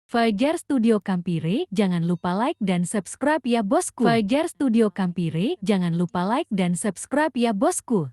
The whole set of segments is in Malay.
Fajar Studio Kampire, jangan lupa like dan subscribe ya bosku. Fajar Studio Kampire, jangan lupa like dan subscribe ya bosku.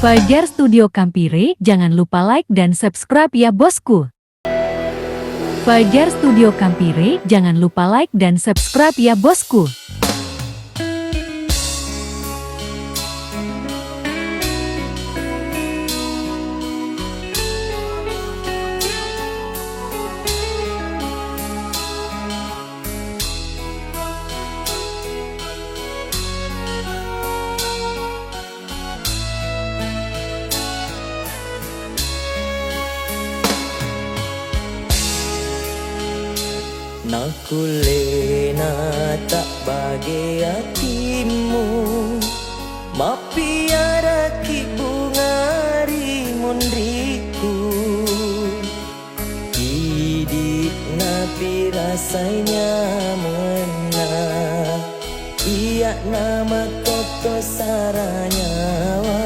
Fajar Studio Kampire, jangan lupa like dan subscribe ya bosku. Fajar Studio Kampire, jangan lupa like dan subscribe ya bosku. Nakulena tak bagi hatimu, mapiara ki bungari mondriku. Hidup napi rasanya mena, ia nama koto saranyawa.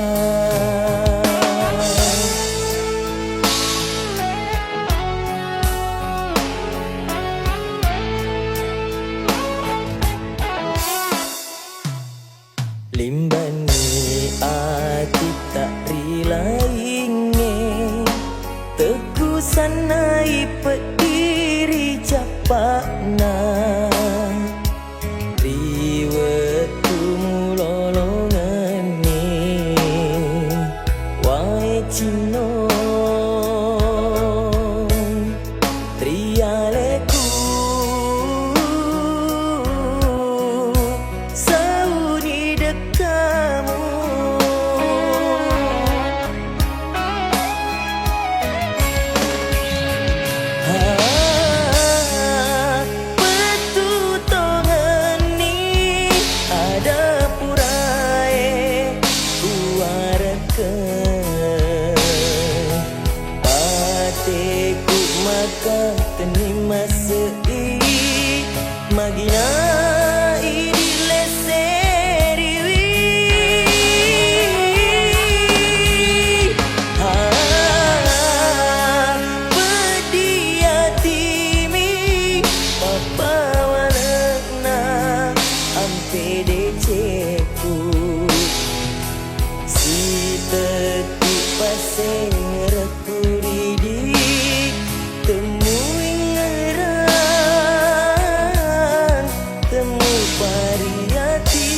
Limbani ati tak rilainge, teku sanai pediri capakna. Riwetu mulolongane, wae cino trialeku. Pateku maka tenima sei magina idile seriwi. Pedia timi papa walana ampe deceku si teti paseng rekuri temui ngerang, temu variati.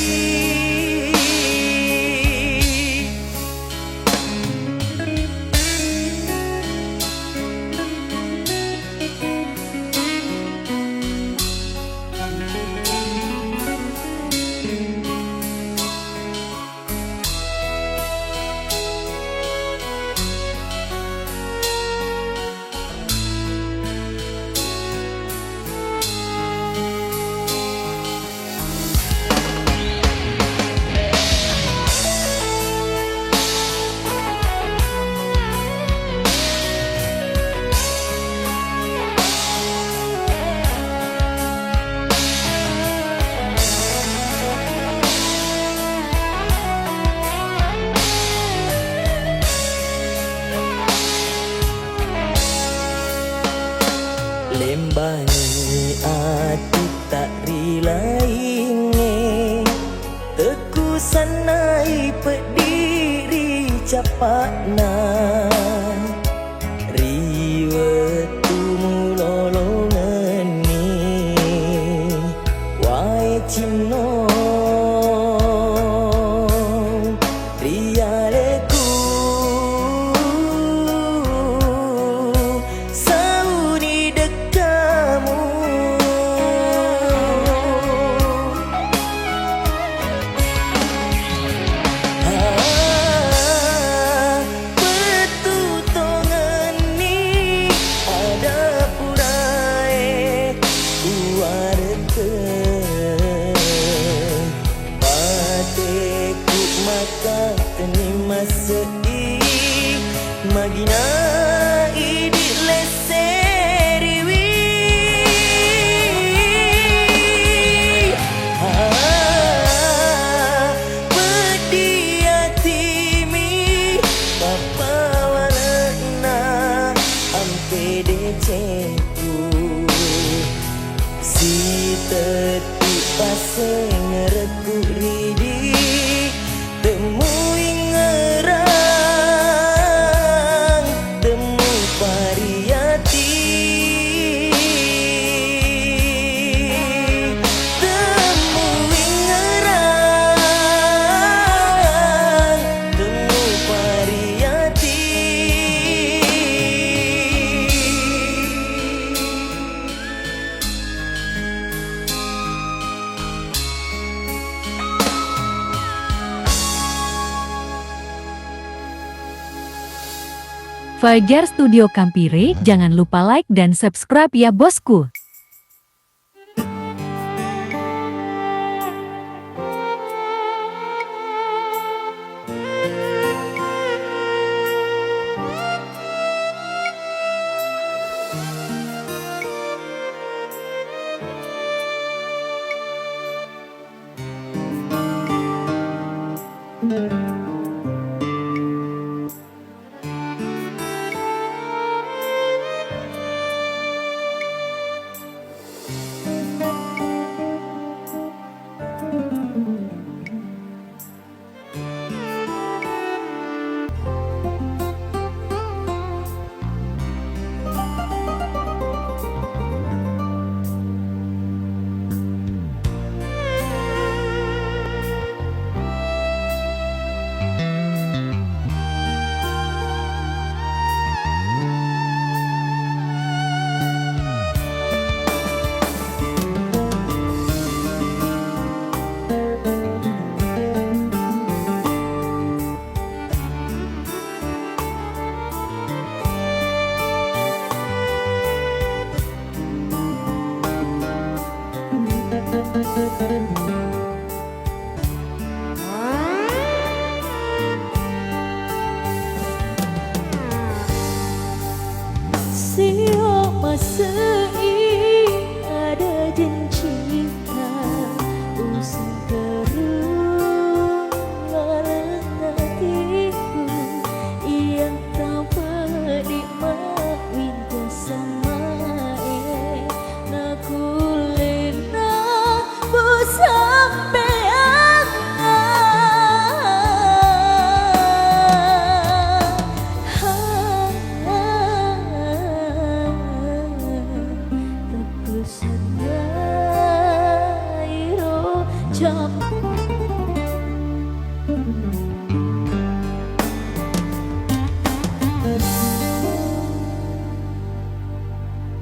Lembani ati tak rilainge, teku sanai pediri capakna. Riwetu mulolongane, wae cino rialeku. Pateku maka tenima sei magina idile seriwi. Pedia timi papa walana ampe deceku si teti paseng rekuri temui ngerang, temu variati. Fajar Studio Kampire, jangan lupa like dan subscribe ya bosku. Siapa seing ada cinta usung kerung hatiku yang tak penikmat winta sama naku lena bu sampean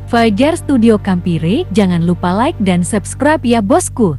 Fajar Studio Kampire, jangan lupa like dan subscribe ya bosku.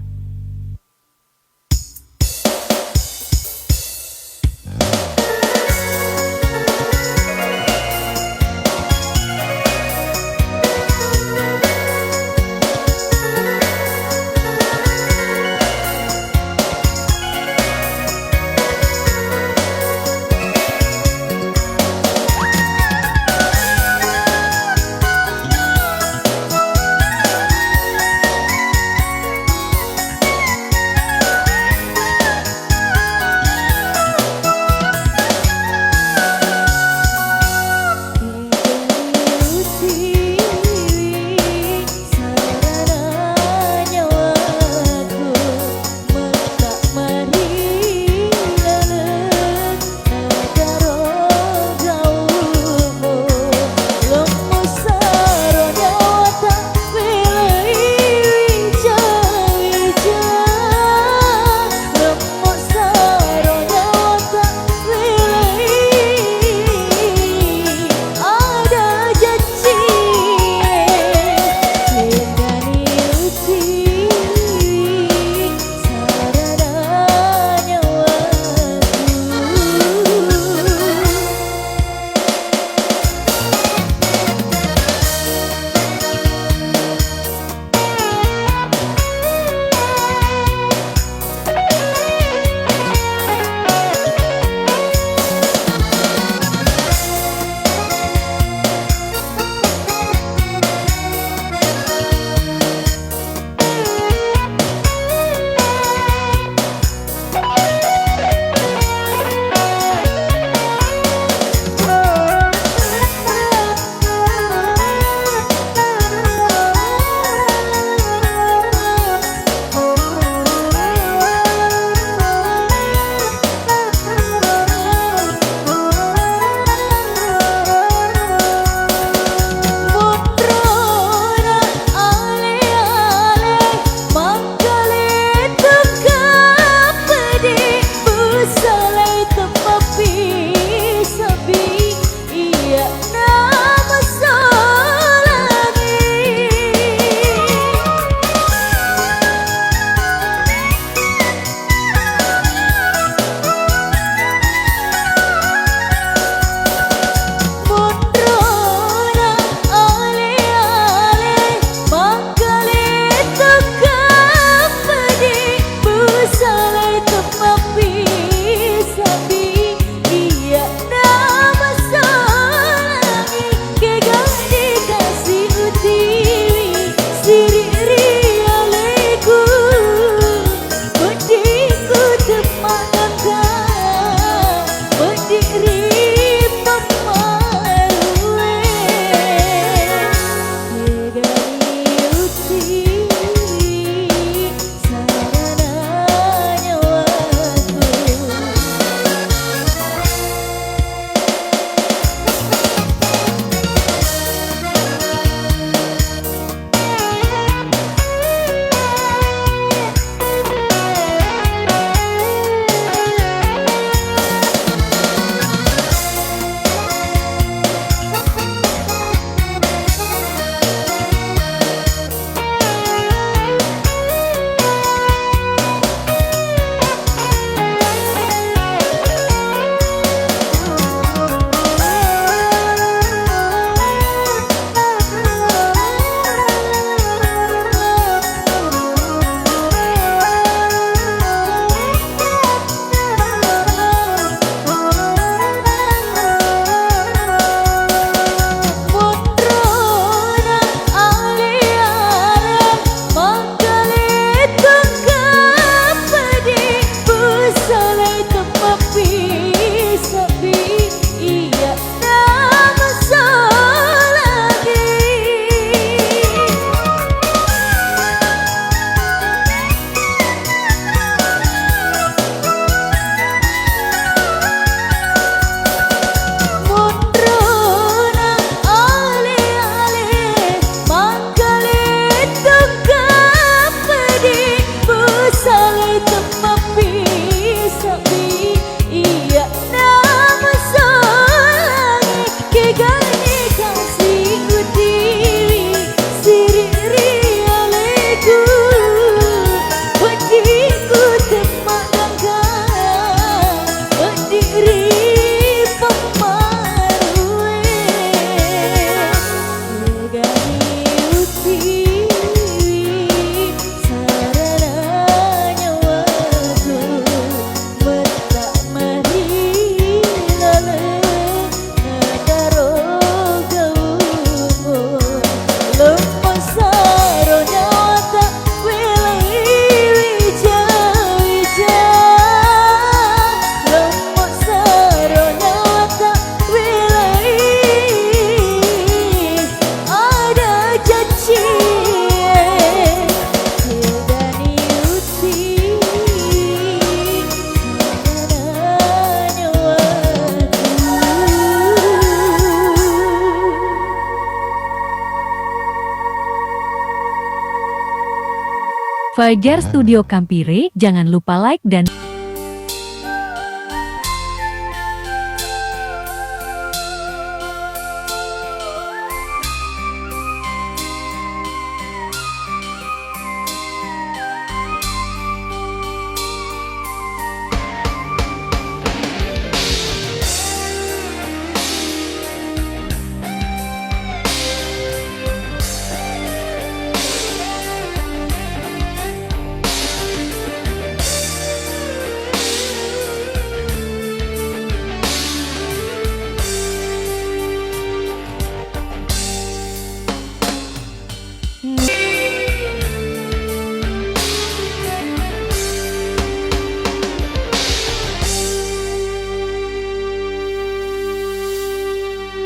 Fajar Studio Kampire, jangan lupa like dan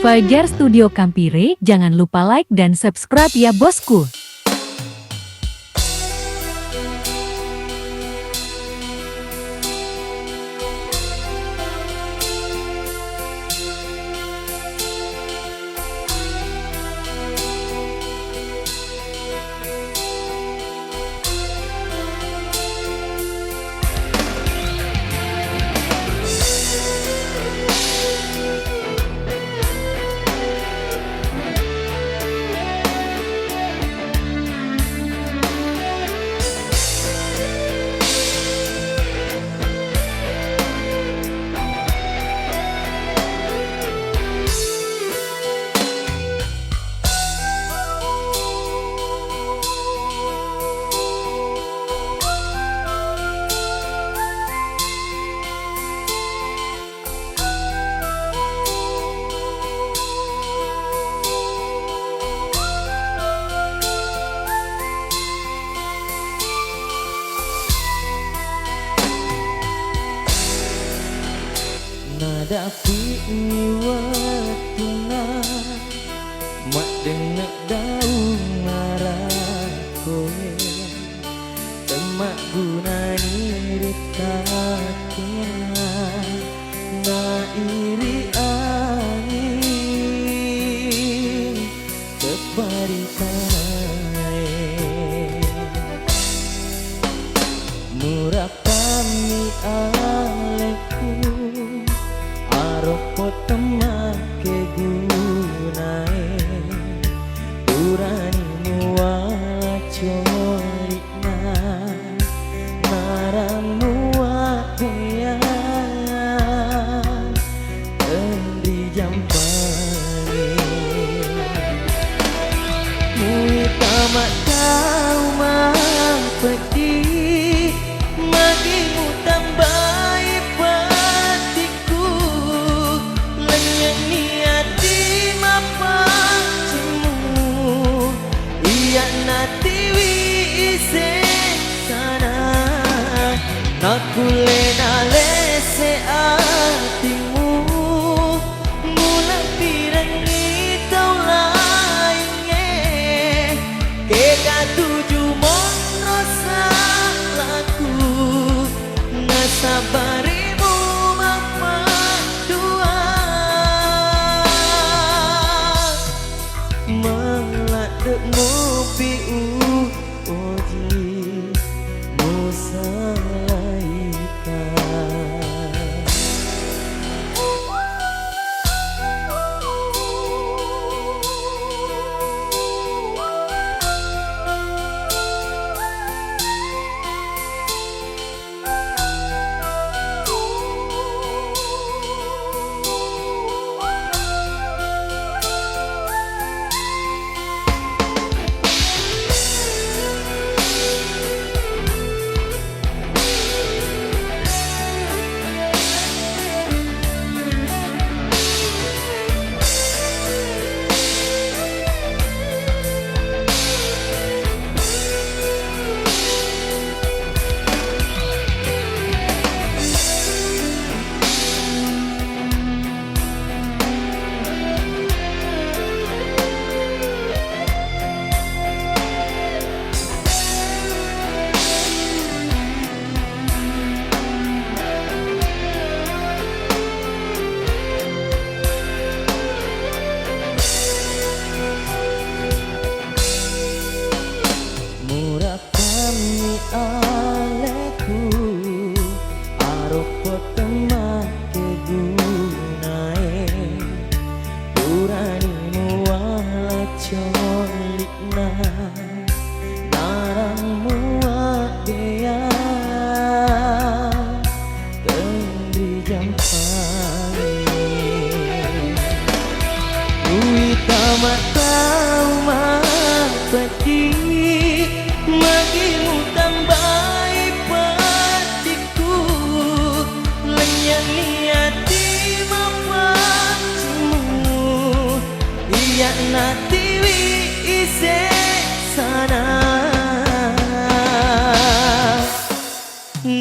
Fajar Studio Kampire, jangan lupa like dan subscribe ya bosku. Nada ni watuna mak denek daun marah kowe temak gunani rekatnya na iri angin kebarisan murah kami aleku Aropo temak kegunae Urani muala corikna Marang muakea Endi jampane Mui tamak tau mapedi Magimu tambai patiku Lenyang niati mapacimu Iya natiwi ise sana Naku lena lese atimu Mula pirangi tau lainnya Keka tuju monrosa laku Nasabarimu mama dua Meladek ngopi uji Musalaikan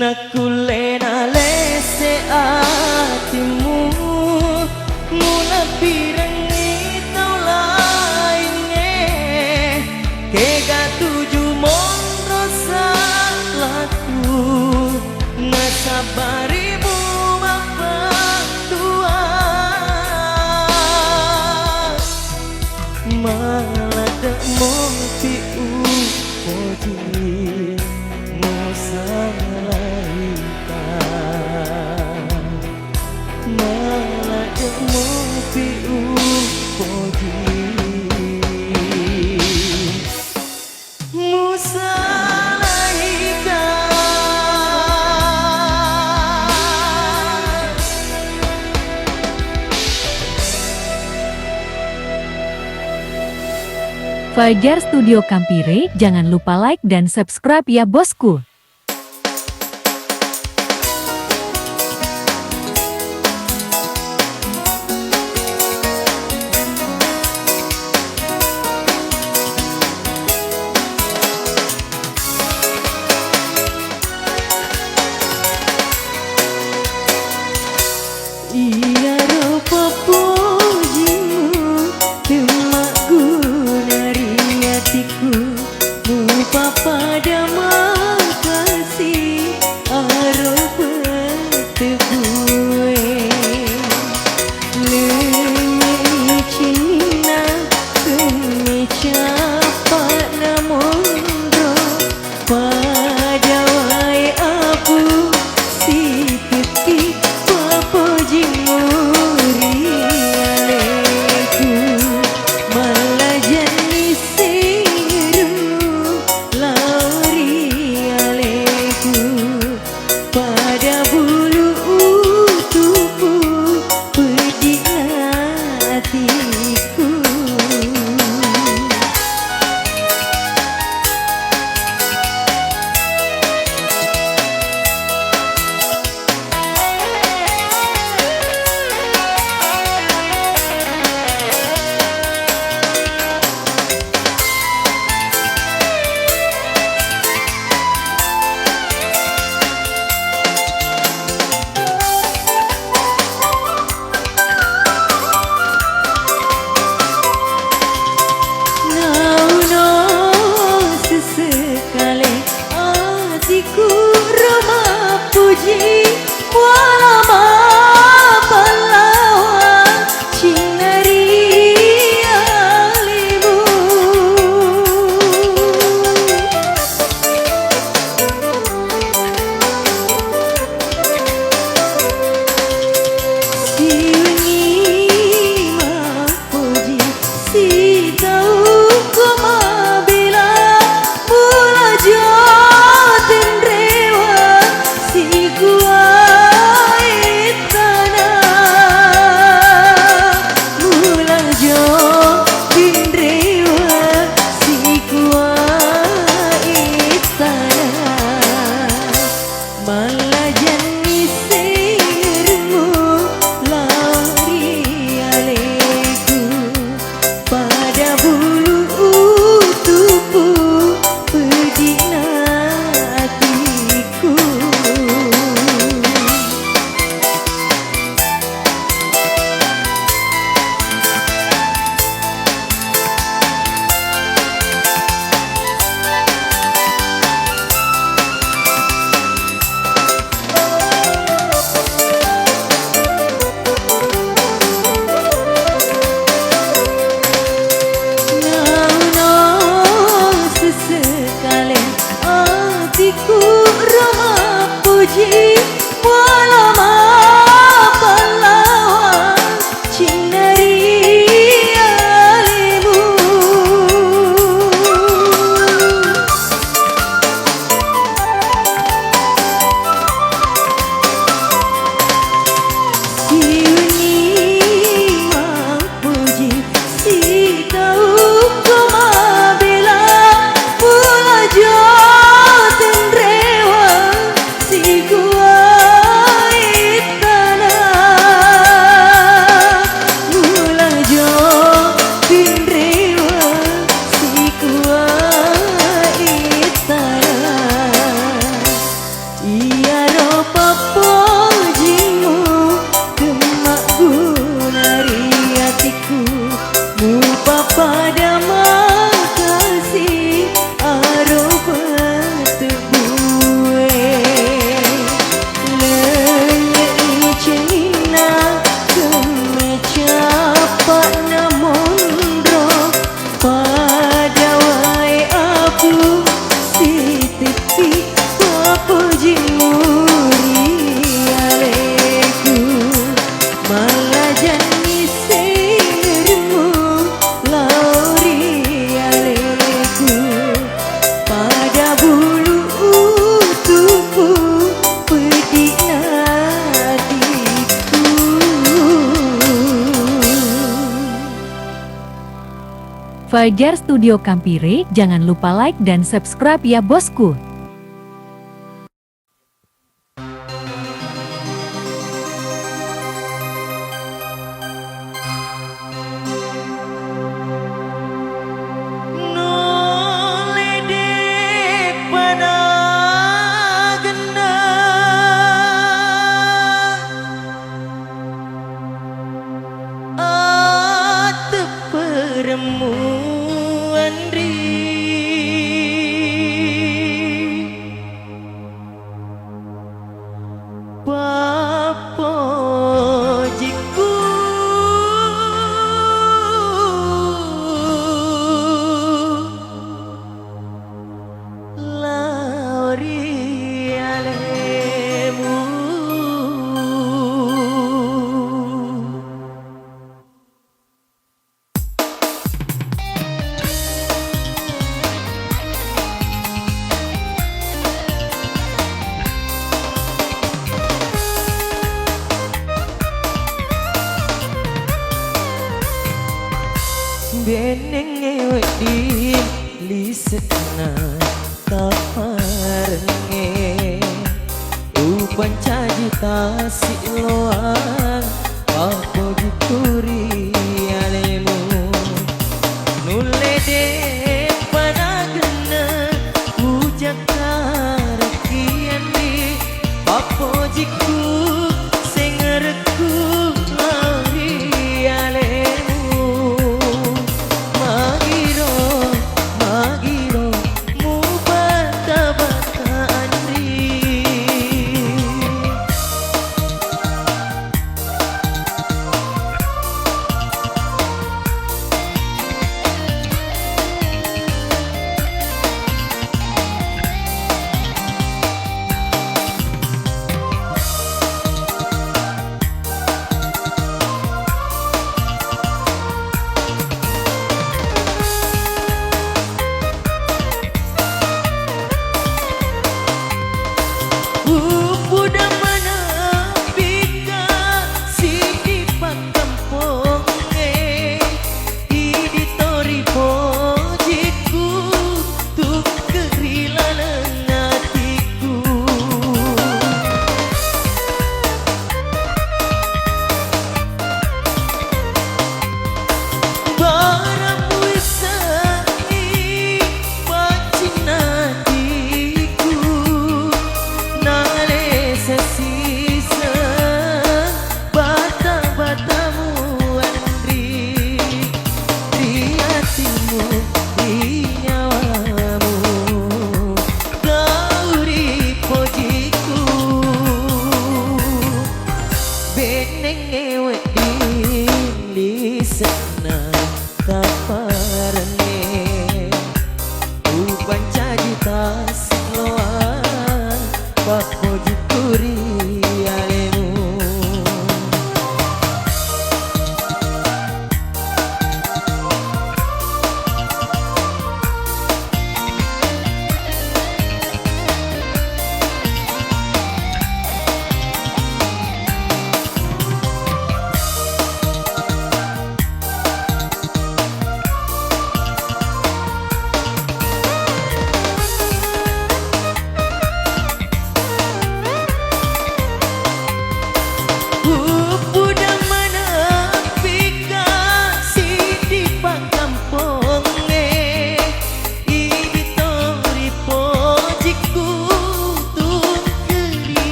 Nakulena lese atimu Muna pirangi tau lainnya Kega tuju mondro salahku Nasabarimu maaf tua Malah tak mungti upoji Musalaikan Malah tak mungti upoji Fajar Studio Kampire, jangan lupa like dan subscribe ya bosku. Iya rupa pujimu Demak gunari hatiku Lupa pada makasih Arah bertegue Lenyi cina Kene capat namun ro Pada wai abu Si keki Papuji muri aleku Malah jenis siru Lauri aleku aroba tebuwe lelei cina kemeja pak namondro padawai aku si teti apa jimuri aleku malah jani sermu lauri aleku pada bulu tubuh pedih hatiku. Fajar Studio Kampire, jangan lupa like dan subscribe ya bosku. Beneng ewek di lisetna taparenge upan caji tasik loang apa dituri alemu nule de panagena ujak karakian di apa jiku sengerku lari alemu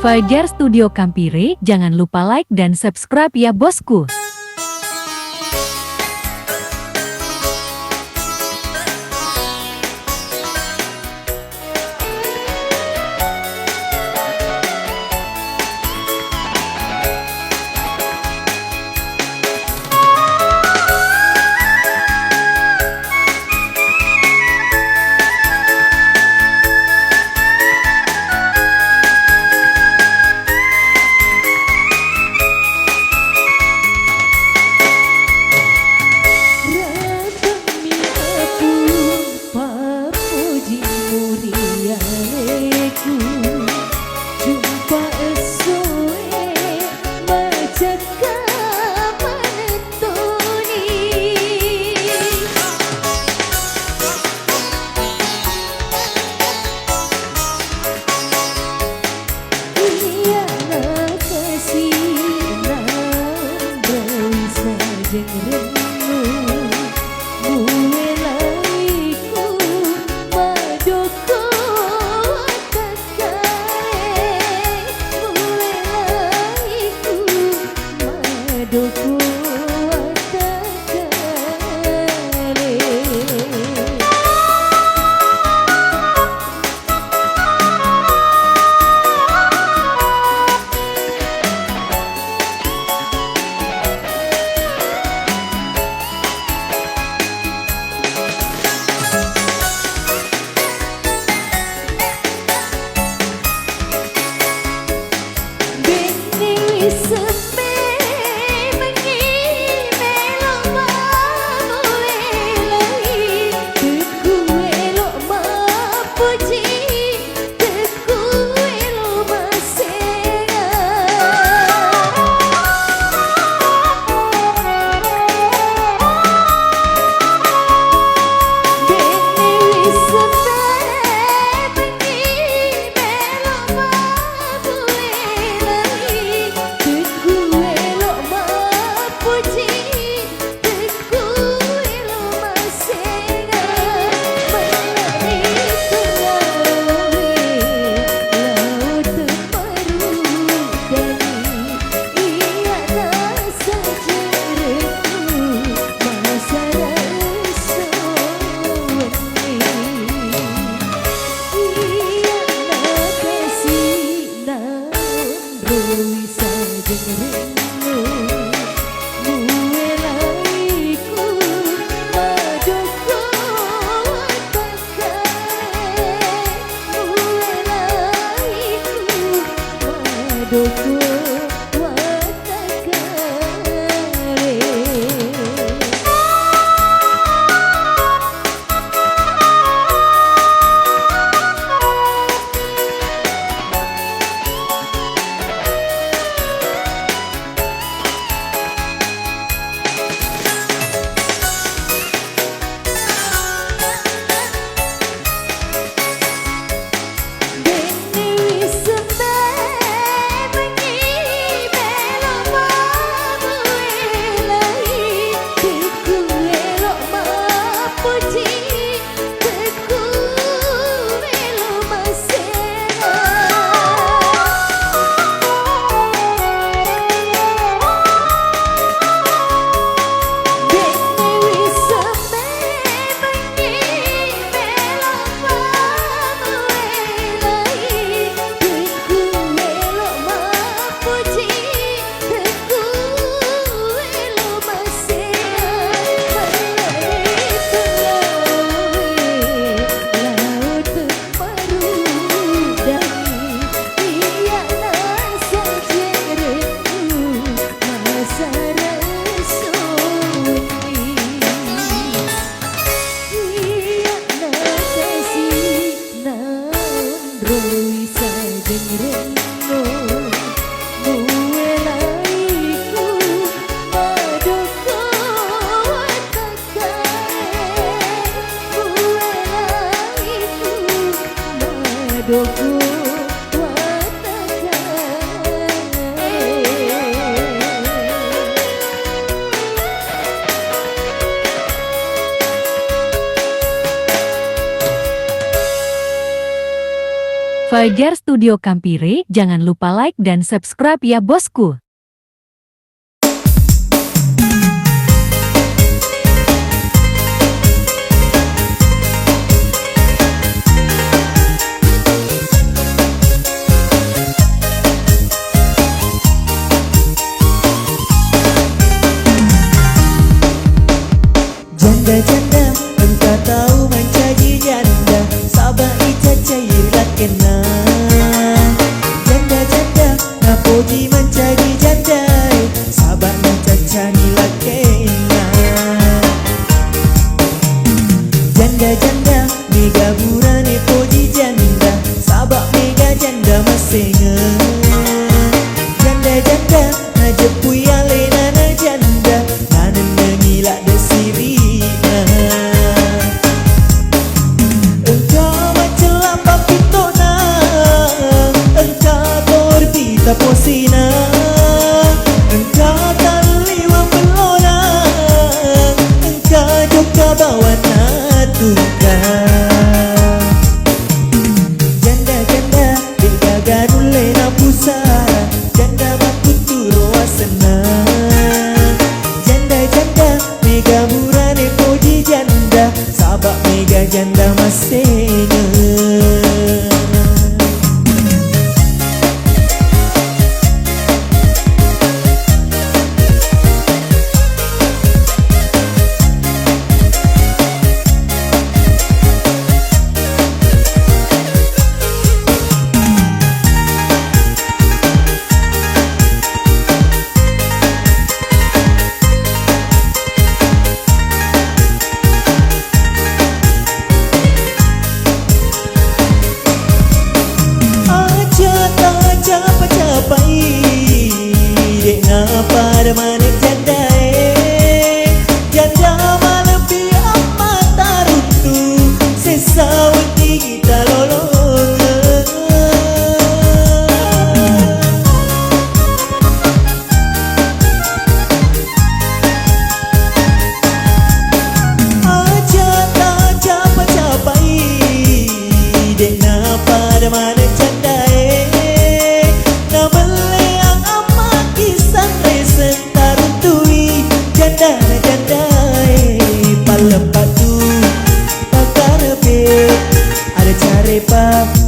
Fajar Studio Kampire, jangan lupa like dan subscribe ya bosku. Fajar Studio Kampire, jangan lupa like dan subscribe ya bosku. Janda-janda, engkau tahu mencaji janda, sabar ica cairlah kena. Janda-janda, napoji mencaji janda, sabar mencacanilah kena. Janda-janda, mega burane poji janda, sabar mega janda masenga. Janda-janda, najepui alena na janda, nanen nangilak desiri. Posina engkau taliwa pelona, engkau juga bawa natuka. Janda-janda digagar oleh pusara, janda baku turu wasana. Janda-janda mega murane poji janda, sabak mega janda masena. Pada mana janda janda malam biar mata runtuh, sesawat kita lolong. Aja tak capai-capai dek na pada mana janda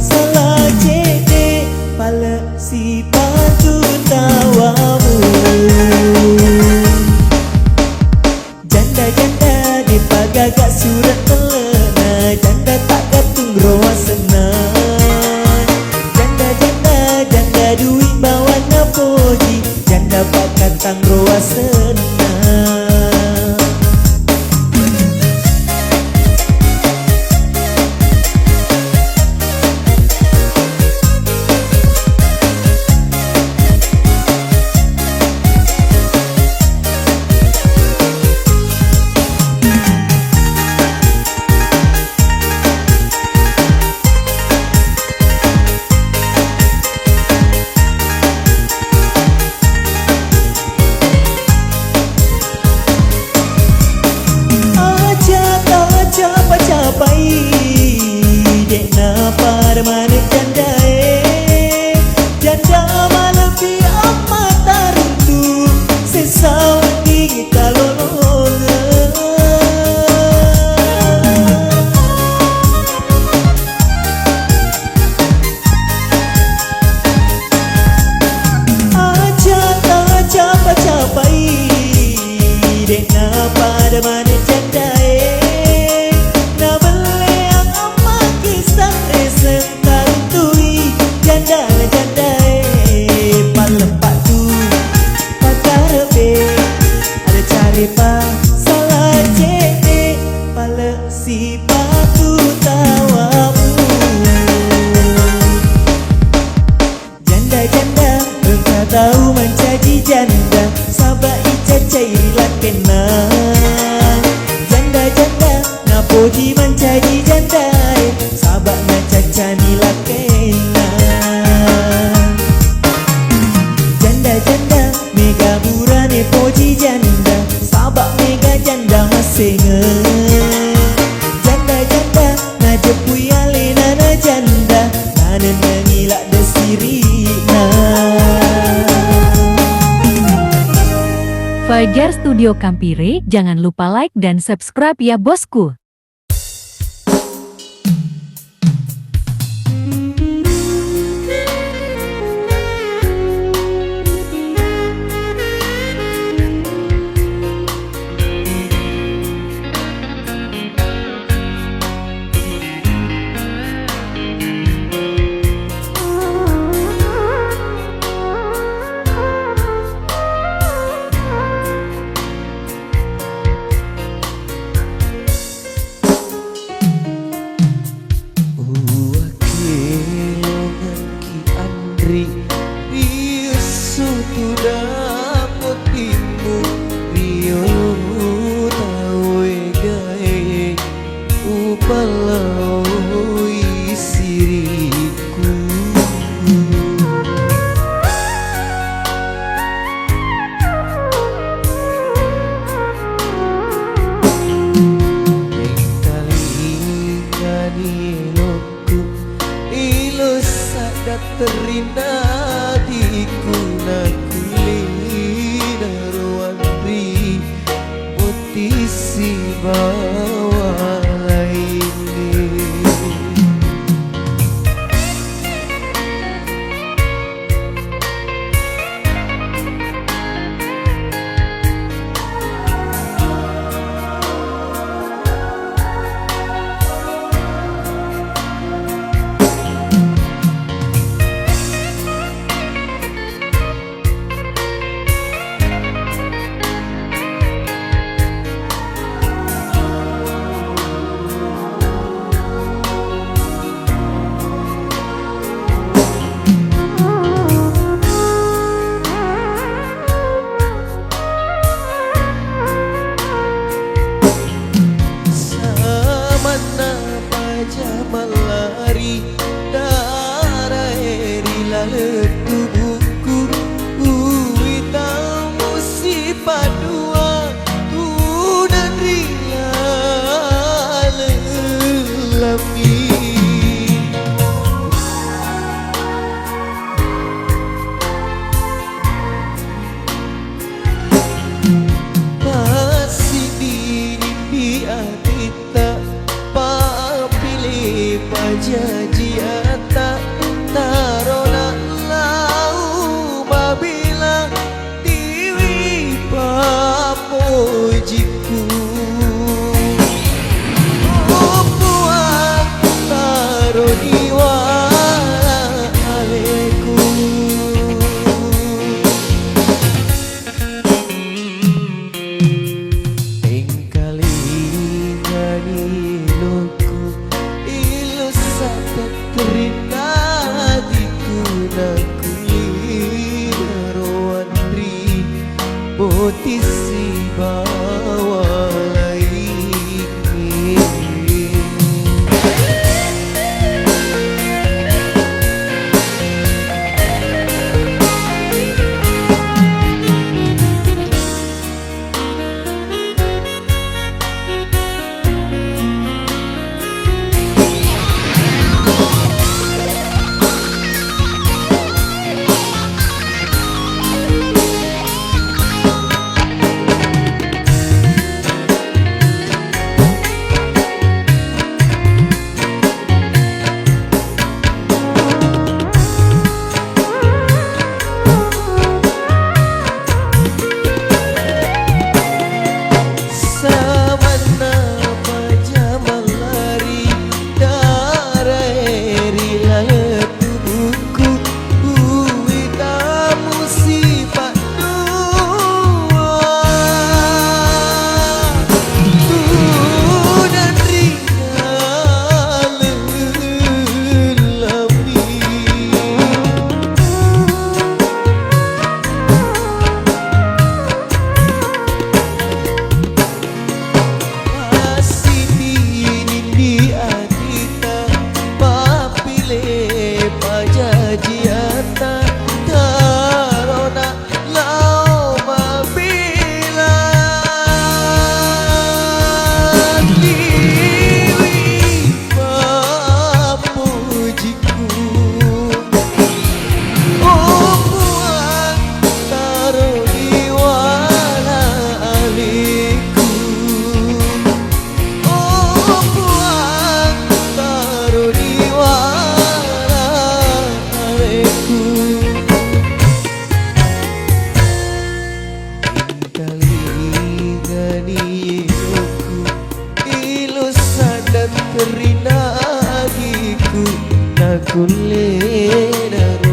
salah cede pala si patu tawamu. Janda-janda dipagagak surat telena, janda tak gatung roa senang. Janda-janda janda duit bawa napoji, janda pakatang roa senang. Fajar Studio Kampire, jangan lupa like dan subscribe ya bosku. Rio sudah motimu Rio tahu gae upalau isiriku terina dikuna kulina ruandri mutisi bawa lainnya. Malari darah eri tubuhku hitam musibah dua ku dan rila lelami masih di atita pajaji ata tarona lau babila tiwi papojiku opuan taroniwa aleku engkali ngani loku terina dikuna kulina roandri potisi bawa lainnya. كل نار